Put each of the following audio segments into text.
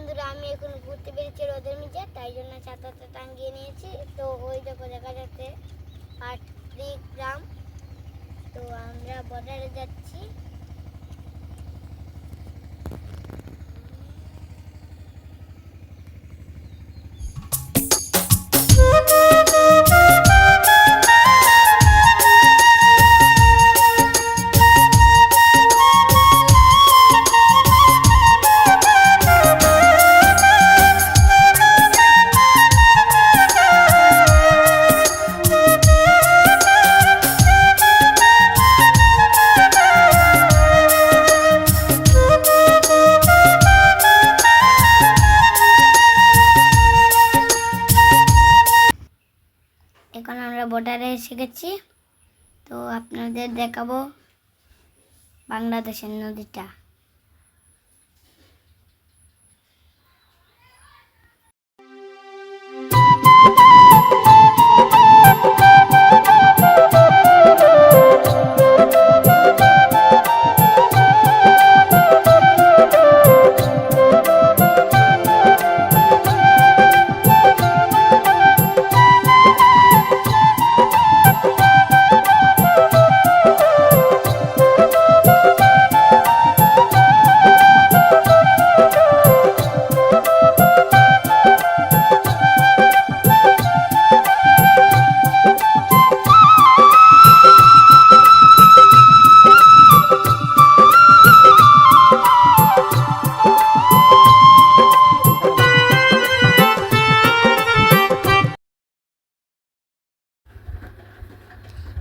বন্ধুরা, আমি এখন ঘুরতে বেরিয়েছি রোদের নিচে, তাই জন্য ছাতাটা টাঙিয়ে নিয়েছি। তো ওই দেখো দেখা যাচ্ছে পাটলি গ্রাম। তো আমরা বর্ডারে যাচ্ছি। এখন আমরা বর্ডারে এসে গেছি। তো আপনাদের দেখাবো বাংলাদেশের নদীটা।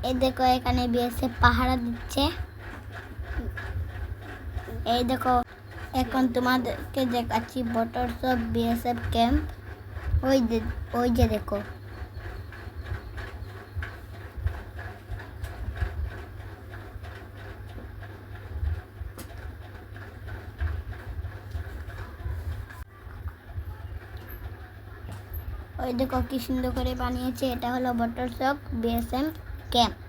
এই দেখো এখানে বিএসএফ পাহারা দিচ্ছে। এই দেখো এখন তোমাদেরকে দেখাচ্ছি বর্ডার্স অফ বিএসএফ ক্যাম্প। ওই যে দেখো। ওই দেখো কি সুন্দর করে বানিয়েছে। এটা হলো বর্ডার্স অফ বিএসএফ ক্যাম্প।